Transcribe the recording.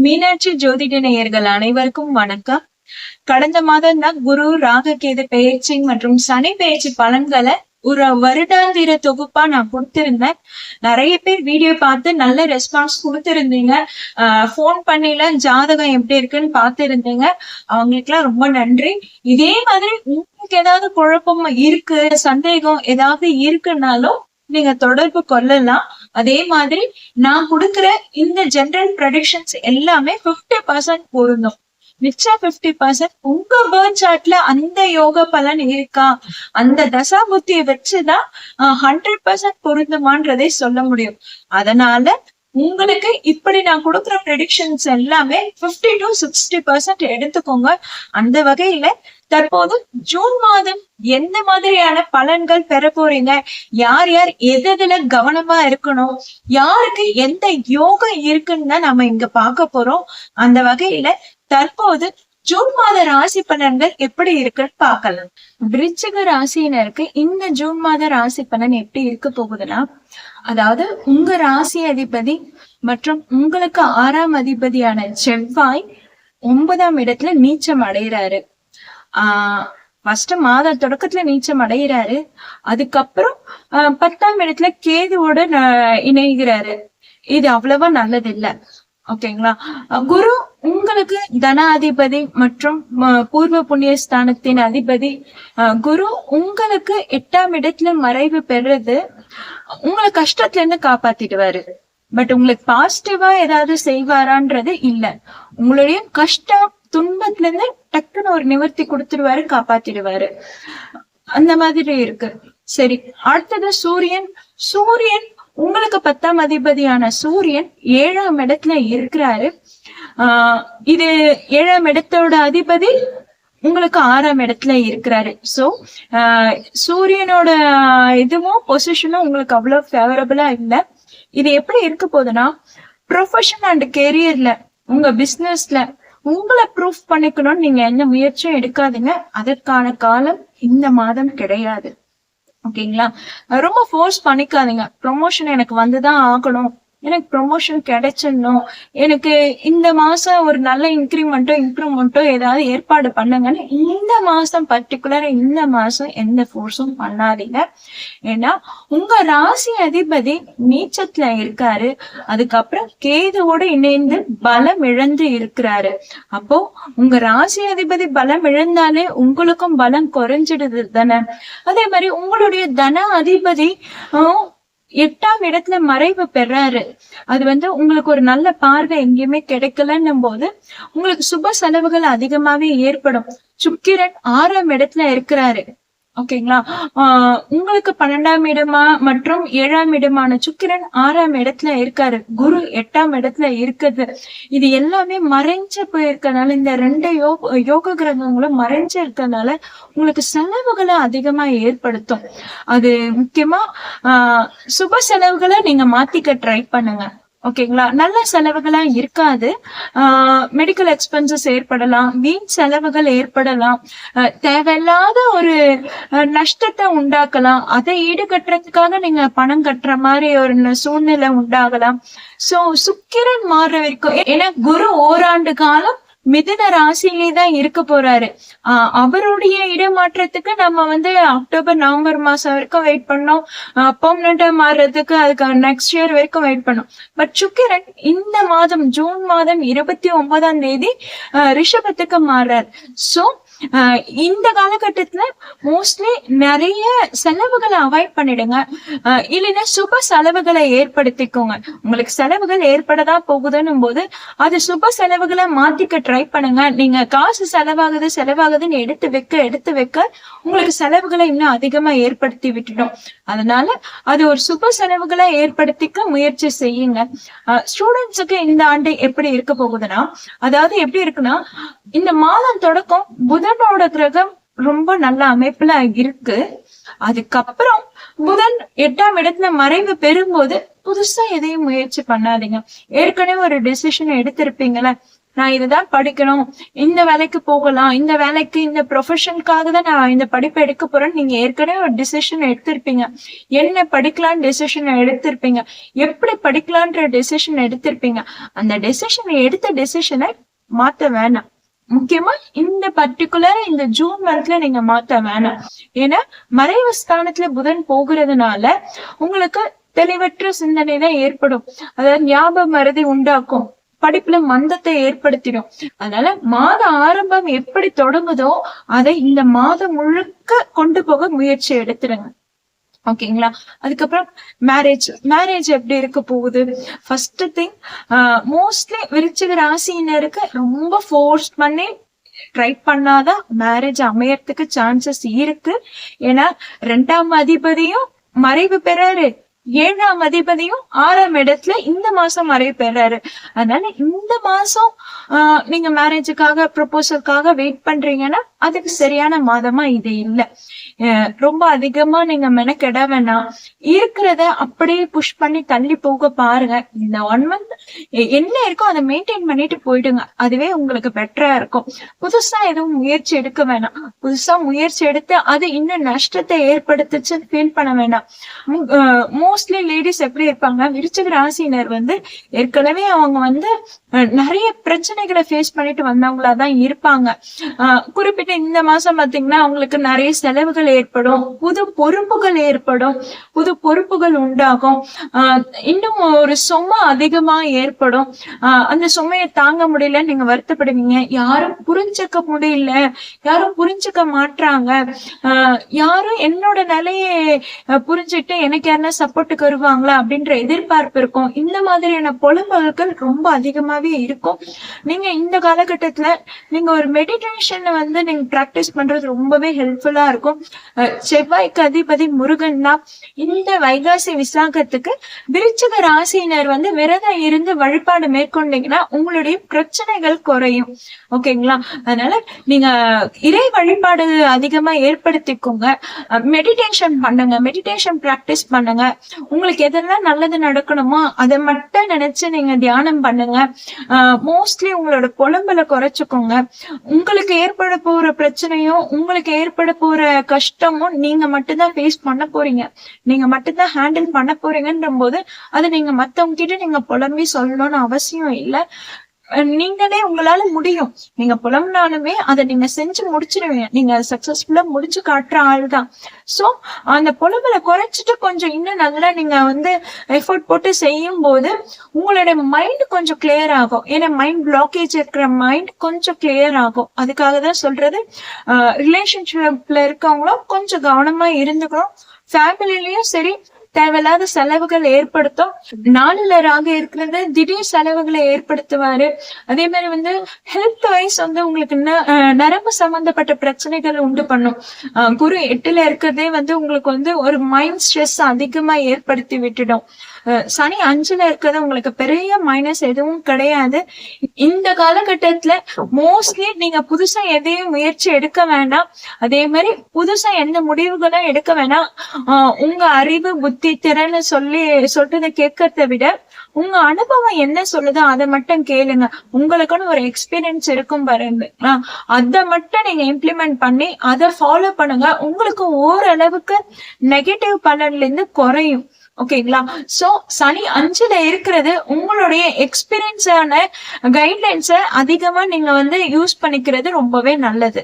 மீனாட்சி ஜோதிட நேயர்கள் அனைவருக்கும் வணக்கம். கடந்த மாதம் தான் குரு ராககேது பெயர்ச்சி மற்றும் சனி பெயர்ச்சி பலன்களை ஒரு வருடாந்திர தொகுப்பா நான் கொடுத்திருந்தேன். நிறைய பேர் வீடியோ பார்த்து நல்ல ரெஸ்பான்ஸ் கொடுத்திருந்தீங்க. போன் பண்ணில ஜாதகம் எப்படி இருக்குன்னு பார்த்திருந்தீங்க. அவங்களுக்கு எல்லாம் ரொம்ப நன்றி. இதே மாதிரி உங்களுக்கு ஏதாவது குழப்பம் இருக்கு, சந்தேகம் ஏதாவது இருக்குன்னாலும் நீங்க தொடர்பு கொள்ளலாம். அதே மாதிரி நான் கொடுக்குற இந்த ஜெனரல் ப்ரெடிக்ஷன்ஸ் எல்லாமே 50% பொருந்தும். மிச்சம் 50% உங்க பர்த் சார்ட்ல அந்த யோக பலன் இருக்கா, அந்த தசா புத்தியை வச்சுதான் 100% பொருந்துமான்றதை சொல்ல முடியும். அதனால உங்களுக்கு இப்படி நான் கொடுக்குற ப்ரெடிக்ஷன்ஸ் எல்லாமே 50 to 60% எடுத்துக்கோங்க. அந்த வகையில தற்போது ஜூன் மாதம் எந்த மாதிரியான பலன்கள் பெற போறீங்க, யார் யார் எதுல கவனமா இருக்கணும், யாருக்கு எந்த யோகம் இருக்குன்னு தான் நம்ம இங்க பார்க்க போறோம். அந்த வகையில தற்போது ஜூன் மாத ராசி பலன்கள் எப்படி இருக்குன்னு பார்க்கலாம். விருச்சிக ராசியினருக்கு இந்த ஜூன் மாத ராசி பலன் எப்படி இருக்க போகுதுன்னா, அதாவது உங்க ராசி அதிபதி மற்றும் உங்களுக்கு 6ஆம் அதிபதியான செவ்வாய் 9ஆம் இடத்துல நீச்சம் அடைகிறாரு. ஃபர்ஸ்ட் மாத தொடக்கத்துல நீச்சம் அடைகிறாரு. அதுக்கப்புறம் 10ஆம் இடத்துல கேதுவோட இணைகிறாரு. இது அவ்வளவா நல்லது இல்ல. ஓகேங்களா. குரு உங்களுக்கு தன அதிபதி மற்றும் பூர்வ புண்ணிய ஸ்தானத்தின் அதிபதி. குரு உங்களுக்கு 8ஆம் இடத்துல மறைவு பெறுறது உங்களை கஷ்டத்துல இருந்து காப்பாத்திடுவாரு. பட் உங்களுக்கு பாசிட்டிவா ஏதாவது செய்வாரான்றது இல்ல. உங்களுடைய கஷ்டம் துன்பத்துல இருந்து டக்குன்னு ஒரு நிவர்த்தி கொடுத்துருவாரு, காப்பாத்திடுவாரு. அந்த மாதிரி இருக்கு. சரி, அடுத்தது சூரியன். சூரியன் உங்களுக்கு 10ஆம் அதிபதியான சூரியன் 7ஆம் இடத்துல இருக்கிறாரு. இது 7ஆம் இடத்தோட அதிபதி உங்களுக்கு 6ஆம் இடத்துல இருக்கிறாரு. சோ சூரியனோட இதுவும் பொசிஷனும் உங்களுக்கு அவ்வளவு ஃபேவரபிளா இல்ல. இது எப்படி இருக்க போகுதுன்னா, ப்ரொஃபஷன் அண்ட் கெரியர்ல உங்க பிசினஸ்ல உங்களை ப்ரூஃப் பண்ணிக்கணும்னு நீங்க எந்த முயற்சியும் எடுக்காதீங்க. அதற்கான காலம் இந்த மாதம் கிடையாது. ஓகேங்களா. ரொம்ப ஃபோர்ஸ் பண்ணிக்காதீங்க. ப்ரொமோஷன் எனக்கு வந்துதான் ஆகணும், எனக்கு ப்ரொமோஷன் கிடைச்சிடணும், எனக்கு இந்த மாசம் ஒரு நல்ல இம்ப்ரூவ்மெண்ட்டோ ஏதாவது ஏற்பாடு பண்ணுங்கன்னு இந்த மாசம் பர்டிகுலர் இந்த மாசம் எந்த ஃபோர்ஸும் பண்ணாதீங்க. ஏன்னா உங்க ராசி அதிபதி நீச்சத்துல இருக்காரு. அதுக்கப்புறம் கேதுவோட இணைந்து பலம் இழந்து இருக்கிறாரு. அப்போ உங்க ராசி அதிபதி பலம் இழந்தாலே உங்களுக்கும் பலம் குறைஞ்சிடுது தானே. அதே மாதிரி உங்களுடைய தன அதிபதி 8ஆம் இடத்துல மறைவு பெறாரு. அது உங்களுக்கு ஒரு நல்ல பார்வை எங்கேயுமே கிடைக்கலன்னும் போது உங்களுக்கு சுப செலவுகள் அதிகமாவே ஏற்படும். சுக்கிரன் 6ஆம் இடத்துல இருக்கிறாரு. ஓகேங்களா. உங்களுக்கு 12ஆம் இடமா மற்றும் 7ஆம் இடமான சுக்கிரன் 6ஆம் இடத்துல இருக்காரு. குரு 8ஆம் இடத்துல இருக்குது. இது எல்லாமே மறைஞ்சு போயிருக்கனால, இந்த 2 யோக கிரகங்களும் மறைஞ்சு இருக்கனால உங்களுக்கு செலவுகளை அதிகமா ஏற்படுத்தும். அது முக்கியமா சுப செலவுகளை நீங்க மாத்திக்க ட்ரை பண்ணுங்க. ஓகேங்களா. நல்ல செலவுகளா இருக்காது. மெடிக்கல் எக்ஸ்பென்சஸ் ஏற்படலாம், வீண் செலவுகள் ஏற்படலாம், தேவையில்லாத ஒரு நஷ்டத்தை உண்டாக்கலாம். அதை ஈடுகட்டுறதுக்காக நீங்க பணம் கட்டுற மாதிரி ஒரு சூழ்நிலை உண்டாகலாம். சோ சுக்கிரன் மாற வரைக்கும், ஏன்னா குரு ஓராண்டு காலம் மிதுன ராசியிலே தான் இருக்க போறாரு. அவருடைய இடமாற்றத்துக்கு நம்ம அக்டோபர் நவம்பர் மாசம் வரைக்கும் வெயிட் பண்ணோம். பெர்மனண்டா மாறுறதுக்கு அதுக்கு நெக்ஸ்ட் இயர் வரைக்கும் வெயிட் பண்ணோம். பட் சுக்கிரன் இந்த மாதம் ஜூன் மாதம் 29ஆம் தேதி ரிஷபத்துக்கு மாறார். சோ இந்த காலகட்டத்துல மோஸ்ட்லி நிறைய செலவுகளை அவாய்ட் பண்ணிடுங்க. இல்லைன்னா சுப செலவுகளை ஏற்படுத்திக்கோங்க. உங்களுக்கு செலவுகள் ஏற்படதான் போகுதுன்னும் போது அது சுப செலவுகளை மாத்திக்க ட்ரை பண்ணுங்க. நீங்க காசு செலவாகுதுன்னு எடுத்து வைக்க உங்களுக்கு செலவுகளை இன்னும் அதிகமா ஏற்படுத்தி விட்டுடும். அதனால அது ஒரு சுப செலவுகளை ஏற்படுத்திக்க முயற்சி செய்யுங்க. ஸ்டூடெண்ட்ஸுக்கு இந்த ஆண்டு எப்படி இருக்க போகுதுன்னா, அதாவது எப்படி இருக்குன்னா, இந்த மாதம் தொடக்கம் புதனோட கிரகம் ரொம்ப நல்ல அமைப்புல இருக்கு. அதுக்கப்புறம் புதன் 8ஆம் இடத்துல மறைவு பெறும்போது புதுசா எதையும் முயற்சி பண்ணாதீங்க. ஏற்கனவே ஒரு டெசிஷன் எடுத்திருப்பீங்களா, நான் இதுதான் படிக்கணும், இந்த வேலைக்கு போகலாம், இந்த வேலைக்கு இந்த ப்ரொஃபஷனுக்காக தான் நான் இந்த படிப்பை எடுக்க போறேன்னு நீங்க ஏற்கனவே ஒரு டிசிஷன் எடுத்திருப்பீங்க. என்ன படிக்கலான்னு டிசிஷன் எடுத்திருப்பீங்க, எப்படி படிக்கலான்ற டிசிஷன் எடுத்திருப்பீங்க. அந்த எடுத்த டிசிஷனை மாத்த வேணாம். முக்கியமா இந்த பர்டிகுலர் இந்த ஜூன் மந்த்ல நீங்க மாத்த வேணாம். ஏன்னா மறைவு ஸ்தானத்துல புதன் போகிறதுனால உங்களுக்கு தெளிவற்ற சிந்தனை தான் ஏற்படும். அதாவது ஞாபக மறதி உண்டாக்கும், படிப்புல மந்தத்தை ஏற்படுத்திடும். அதனால மாத ஆரம்பம் எப்படி தொடங்குதோ அதை இந்த மாதம் முழுக்க கொண்டு போக முயற்சி எடுத்துருங்க. ஓகேங்களா? அதுக்கப்புறம் மேரேஜ் எப்படி இருக்க போகுது? ஃபர்ஸ்ட் திங், மோஸ்ட்லி விருச்சிக ராசியினருக்கு ரொம்ப ஃபோர்ஸ் பண்ணி ட்ரை பண்ணாதான் மேரேஜ் அமையறதுக்கு சான்சஸ் இருக்கு. ஏன்னா 2ஆம் அதிபதியும் மறைவு பெறாரு, 7ஆம் அதிபதியும் 6ஆம் இடத்துல இந்த மாசம் மறைவு பெறாரு. அதனால இந்த மாசம் நீங்க மேரேஜுக்காக ப்ரொபோசலுக்காக வெயிட் பண்றீங்கன்னா அதுக்கு சரியான மாதமா இது இல்ல. ரொம்ப அதிகமா நீங்க மெனக்கெட வேணாம். இருக்கிறத அப்படியே புஷ் பண்ணி தள்ளி போக பாருங்க. இந்த 1 மந்த் என்ன இருக்கோ அதை மெயின்டைன் பண்ணிட்டு போயிடுங்க. அதுவே உங்களுக்கு பெட்டரா இருக்கும். புதுசா எதுவும் முயற்சி எடுக்க வேணாம். புதுசா முயற்சி எடுத்து அது இன்னும் நஷ்டத்தை ஏற்படுத்துச்சுன்னு ஃபீல் பண்ண வேண்டாம். மோஸ்ட்லி லேடிஸ் எப்படி இருப்பாங்க, விருச்சிக ராசியினர் ஏற்கனவே அவங்க நிறைய பிரச்சனைகளை ஃபேஸ் பண்ணிட்டு வந்தவங்களாதான் இருப்பாங்க. குறிப்பிட்ட இந்த மாசம் பாத்தீங்கன்னா அவங்களுக்கு நிறைய செலவுகள் ஏற்படும், புது பொறுப்புகள் உண்டாகும், இன்னும் ஒரு சுமை அதிகமா ஏற்படும். அந்த சுமையை தாங்க முடியல, நீங்க வருத்தப்படுவீங்க. யாரும் புரிஞ்சுக்க முடியல, யாரும் புரிஞ்சுக்க மாட்டாங்க, யாரும் என்னோட நிலையை புரிஞ்சுட்டு எனக்கு யாருன்னா சப்போர்ட்டுக்கு வருவாங்களா அப்படின்ற எதிர்பார்ப்பு இருக்கும். இந்த மாதிரியான புலம்பல்கள் ரொம்ப அதிகமாவே இருக்கும். நீங்க இந்த காலகட்டத்துல நீங்க ஒரு மெடிடேஷன் நீங்க பிராக்டிஸ் பண்றது ரொம்பவே ஹெல்ப்ஃபுல்லா இருக்கும். செவ்வாய்க்கு அதிபதி முருகன் தான். இந்த வைகாசி விசாகத்துக்கு விருச்சிக ராசியினர் விரதம் இருந்து வழிபாடு மேற்கொண்டீங்கன்னா உங்களுடைய பிரச்சனைகள் குறையும். ஓகேங்களா? அதனால நீங்க இறை வழிபாடு அதிகமா ஏற்படுத்திக்கோங்க. மெடிடேஷன் பண்ணுங்க, மெடிடேஷன் பிராக்டிஸ் பண்ணுங்க. உங்களுக்கு எதெல்லாம் நல்லது நடக்கணுமோ அதை மட்டும் நினைச்சு நீங்க தியானம் பண்ணுங்க. மோஸ்ட்லி உங்களோட புலம்பலை குறைச்சுக்கோங்க. உங்களுக்கு ஏற்பட போற பிரச்சனையும் உங்களுக்கு ஏற்பட போற கஷ்டமும் நீங்க மட்டும்தான் ஃபேஸ் பண்ண போறீங்க, நீங்க மட்டும்தான் ஹேண்டில் பண்ண போறீங்கன்ற போது அதை நீங்க மத்தவங்க கிட்ட நீங்க புலம்பி சொல்லணும்னு அவசியம் இல்லை. நீங்களே உங்களால முடியும். நீங்க புலம்புனாலுமே அதை நீங்க செஞ்சு முடிச்சிருவீங்க. நீங்க சக்சஸ்ஃபுல்லா முடிச்சு காட்டுற ஆள் தான். சோ அந்த புலம்பலை குறைச்சிட்டு கொஞ்சம் இன்னும் நல்லா நீங்க எஃபோர்ட் போட்டு செய்யும் போது உங்களுடைய மைண்ட் கொஞ்சம் கிளியர் ஆகும். ஏன்னா மைண்ட் பிளாக்கேஜ் இருக்கிற மைண்ட் கொஞ்சம் கிளியர் ஆகும். அதுக்காக தான் சொல்றது, ரிலேஷன்ஷிப்ல இருக்கவங்களும் கொஞ்சம் கவனமா இருந்துக்கணும். ஃபேமிலிலயும் சரி, தேவையில்லாத செலவுகள் ஏற்படுத்தும். 4ல ராகு இருக்கிறது திடீர் செலவுகளை ஏற்படுத்துவாரு. அதே மாதிரி ஹெல்த் வைஸ் உங்களுக்கு நரம்பு சம்பந்தப்பட்ட பிரச்சனைகள் உண்டு பண்ணும். குரு 8ல இருக்கிறதே உங்களுக்கு ஒரு மைண்ட் ஸ்ட்ரெஸ் அதிகமா ஏற்படுத்தி விட்டுடும். சனி 5ல இருக்கிறது உங்களுக்கு பெரிய மைனஸ் எதுவும் கிடையாது. இந்த காலகட்டத்துல மோஸ்ட்லி நீங்க புதுசா எதையும் முயற்சி எடுக்க வேண்டாம். அதே மாதிரி புதுசா எந்த முடிவுகளும் எடுக்க வேண்டாம். உங்க அறிவு புத்தி திறன்னு சொல்றதை கேட்கறத விட உங்க அனுபவம் என்ன சொல்லுதோ அதை மட்டும் கேளுங்க. உங்களுக்குன்னு ஒரு எக்ஸ்பீரியன்ஸ் இருக்கும் பாருங்க, அதை மட்டும் நீங்க இம்ப்ளிமெண்ட் பண்ணி அதை ஃபாலோ பண்ணுங்க. உங்களுக்கு ஓரளவுக்கு நெகட்டிவ் பலன்ல இருந்து குறையும். ஓகேங்களா? சோ சனி 5ல இருக்கிறது உங்களுடைய எக்ஸ்பீரியன்ஸான கைட்லைன்ஸை அதிகமா நீங்க யூஸ் பண்ணிக்கிறது ரொம்பவே நல்லது.